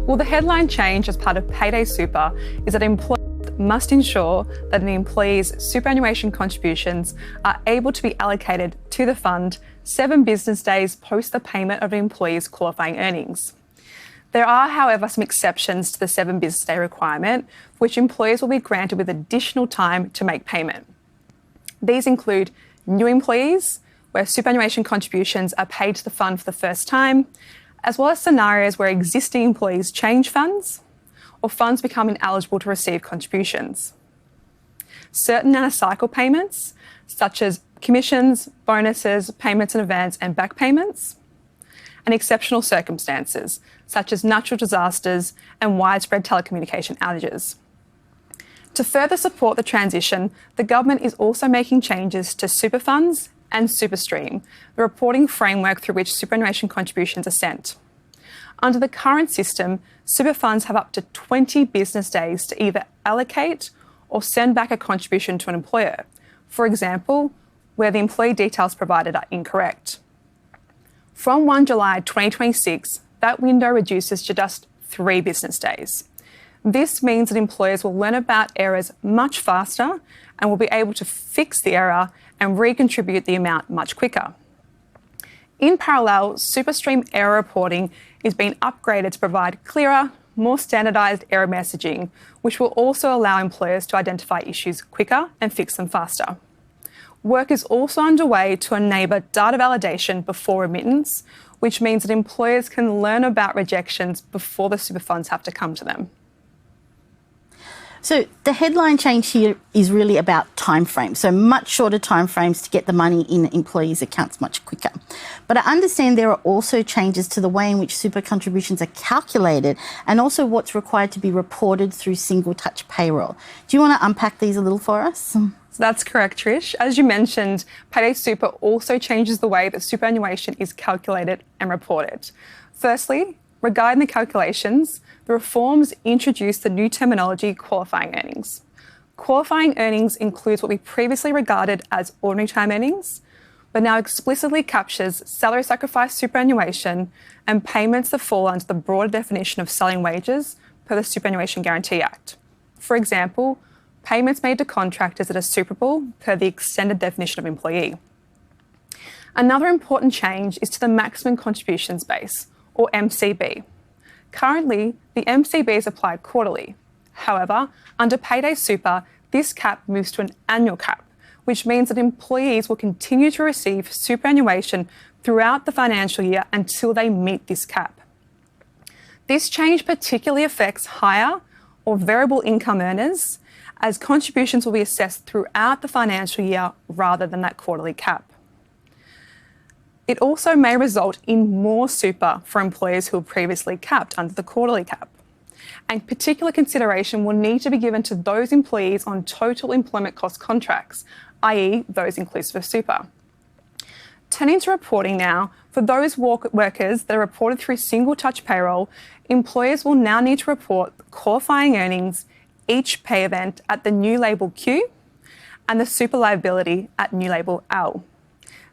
Well, the headline change as part of Payday Super is that employers must ensure that an employee's superannuation contributions are able to be allocated to the fund 7 business days post the payment of an employee's qualifying earnings. There are, however, some exceptions to the 7 business day requirement, which employers will be granted with additional time to make payment. These include new employees, where superannuation contributions are paid to the fund for the first time, as well as scenarios where existing employees change funds or funds become ineligible to receive contributions. Certain out-of-cycle payments, such as commissions, bonuses, payments in advance and back payments, and exceptional circumstances, such as natural disasters and widespread telecommunication outages. To further support the transition, the government is also making changes to super funds and SuperStream, the reporting framework through which superannuation contributions are sent. Under the current system, super funds have up to 20 business days to either allocate or send back a contribution to an employer, for example, where the employee details provided are incorrect. From 1 July 2026, that window reduces to just 3 business days. This means that employers will learn about errors much faster and will be able to fix the error and recontribute the amount much quicker. In parallel, SuperStream error reporting is being upgraded to provide clearer, more standardised error messaging, which will also allow employers to identify issues quicker and fix them faster. Work is also underway to enable data validation before remittance, which means that employers can learn about rejections before the super funds have to come to them. So the headline change here is really about timeframes, so much shorter timeframes to get the money in employees' accounts much quicker. But I understand there are also changes to the way in which super contributions are calculated and also what's required to be reported through single touch payroll. Do you want to unpack these a little for us? So that's correct, Trish. As you mentioned, Payday Super also changes the way that superannuation is calculated and reported. Firstly, regarding the calculations, the reforms introduce the new terminology qualifying earnings. Qualifying earnings includes what we previously regarded as ordinary time earnings, but now explicitly captures salary sacrifice superannuation and payments that fall under the broader definition of selling wages per the Superannuation Guarantee Act. For example, payments made to contractors that are superable per the extended definition of employee. Another important change is to the maximum contributions base, or MCB. Currently, the MCB is applied quarterly. However, under Payday Super, this cap moves to an annual cap, which means that employees will continue to receive superannuation throughout the financial year until they meet this cap. This change particularly affects higher or variable income earners, as contributions will be assessed throughout the financial year rather than that quarterly cap. It also may result in more super for employers who were previously capped under the quarterly cap. And particular consideration will need to be given to those employees on total employment cost contracts, i.e. those inclusive of super. Turning to reporting now, for those workers that are reported through single touch payroll, employers will now need to report qualifying earnings each pay event at the new label Q and the super liability at new label L.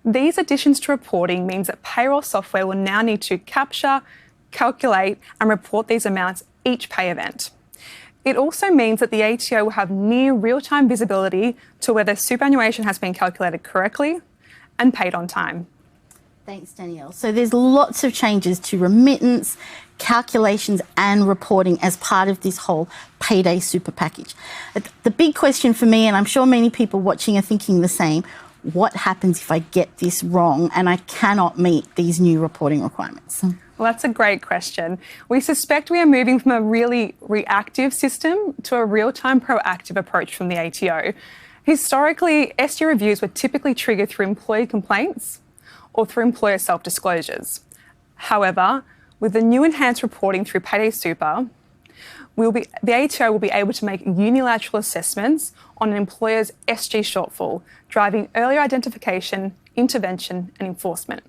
These additions to reporting means that payroll software will now need to capture, calculate and report these amounts each pay event. It also means that the ATO will have near real-time visibility to whether superannuation has been calculated correctly and paid on time. Thanks, Danielle. So there's lots of changes to remittance, calculations and reporting as part of this whole Payday Super package. The big question for me, and I'm sure many people watching are thinking the same, what happens if I get this wrong and I cannot meet these new reporting requirements? Well, that's a great question. We suspect we are moving from a really reactive system to a real-time proactive approach from the ATO. Historically, SG reviews were typically triggered through employee complaints or through employer self-disclosures. However, with the new enhanced reporting through Payday Super, the ATO will be able to make unilateral assessments on an employer's SG shortfall, driving earlier identification, intervention and enforcement.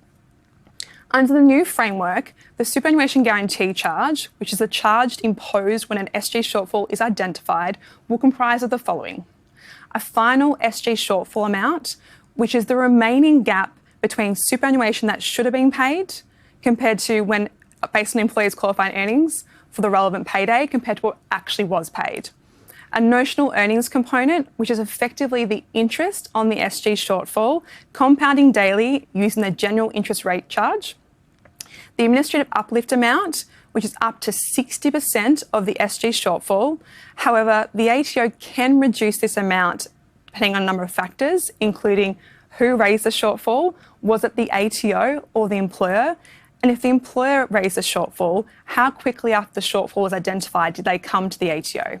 Under the new framework, the Superannuation Guarantee Charge, which is a charge imposed when an SG shortfall is identified, will comprise of the following: a final SG shortfall amount, which is the remaining gap between superannuation that should have been paid compared to when, based on employers' qualifying earnings, for the relevant payday compared to what actually was paid. A notional earnings component, which is effectively the interest on the SG shortfall, compounding daily using the general interest rate charge. The administrative uplift amount, which is up to 60% of the SG shortfall. However, the ATO can reduce this amount depending on a number of factors, including who raised the shortfall, was it the ATO or the employer? And if the employer raised the shortfall, how quickly after the shortfall was identified did they come to the ATO?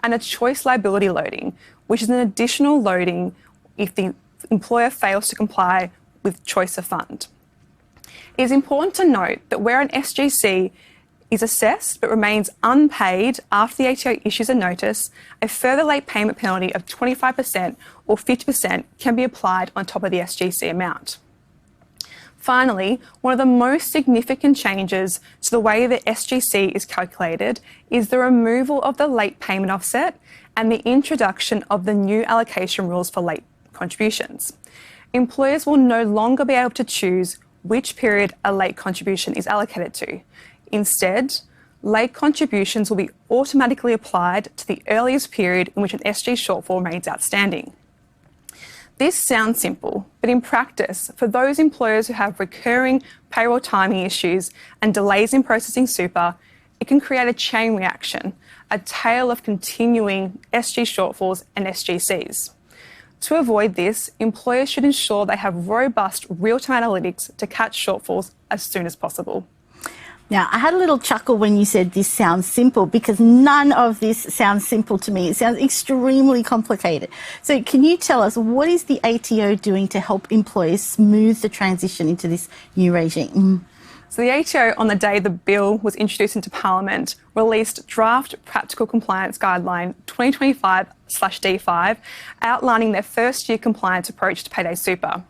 And a choice liability loading, which is an additional loading if the employer fails to comply with choice of fund. It is important to note that where an SGC is assessed but remains unpaid after the ATO issues a notice, a further late payment penalty of 25% or 50% can be applied on top of the SGC amount. Finally, one of the most significant changes to the way that SGC is calculated is the removal of the late payment offset and the introduction of the new allocation rules for late contributions. Employers will no longer be able to choose which period a late contribution is allocated to. Instead, late contributions will be automatically applied to the earliest period in which an SG shortfall remains outstanding. This sounds simple, but in practice, for those employers who have recurring payroll timing issues and delays in processing super, it can create a chain reaction, a tail of continuing SG shortfalls and SGCs. To avoid this, employers should ensure they have robust real-time analytics to catch shortfalls as soon as possible. Now, I had a little chuckle when you said this sounds simple, because none of this sounds simple to me. It sounds extremely complicated. So can you tell us, what is the ATO doing to help employers smooth the transition into this new regime? So the ATO, on the day the bill was introduced into Parliament, released Draft Practical Compliance Guideline 2025/D5, outlining their first-year compliance approach to payday super.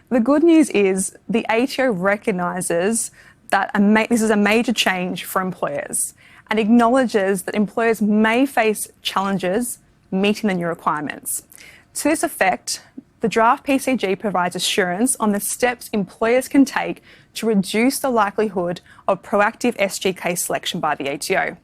The good news is the ATO recognises that this is a major change for employers and acknowledges that employers may face challenges meeting the new requirements. To this effect, the draft PCG provides assurance on the steps employers can take to reduce the likelihood of proactive SG case selection by the ATO.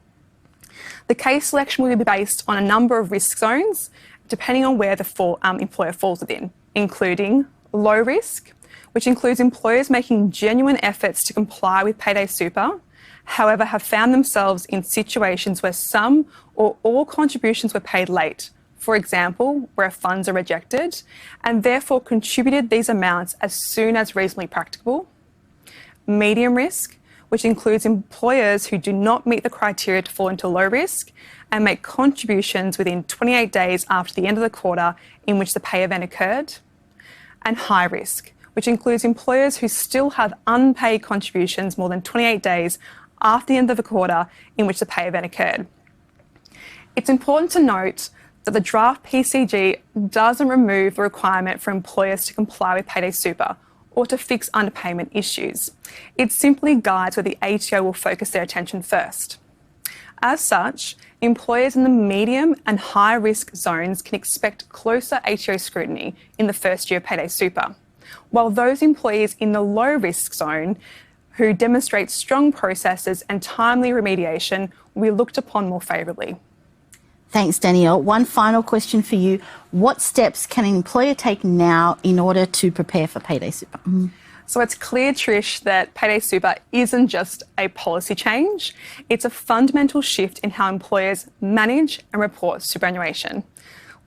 The case selection will be based on a number of risk zones, depending on where the employer falls within, including low risk, which includes employers making genuine efforts to comply with payday super, however have found themselves in situations where some or all contributions were paid late, for example, where funds are rejected, and therefore contributed these amounts as soon as reasonably practicable. Medium risk, which includes employers who do not meet the criteria to fall into low risk and make contributions within 28 days after the end of the quarter in which the pay event occurred. And high risk, which includes employers who still have unpaid contributions more than 28 days after the end of the quarter in which the pay event occurred. It's important to note that the draft PCG doesn't remove the requirement for employers to comply with payday super or to fix underpayment issues. It simply guides where the ATO will focus their attention first. As such, employers in the medium and high risk zones can expect closer ATO scrutiny in the first year of payday super, while those employees in the low risk zone who demonstrate strong processes and timely remediation will be looked upon more favourably. Thanks, Danielle. One final question for you. What steps can an employer take now in order to prepare for payday super? So it's clear, Trish, that payday super isn't just a policy change. It's a fundamental shift in how employers manage and report superannuation.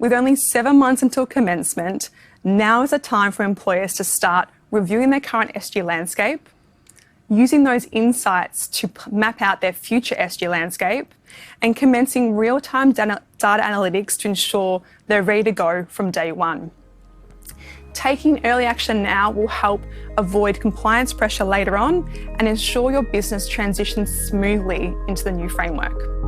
With only 7 months until commencement, now is the time for employers to start reviewing their current SG landscape, using those insights to map out their future SG landscape, and commencing real-time data analytics to ensure they're ready to go from day one. Taking early action now will help avoid compliance pressure later on and ensure your business transitions smoothly into the new framework.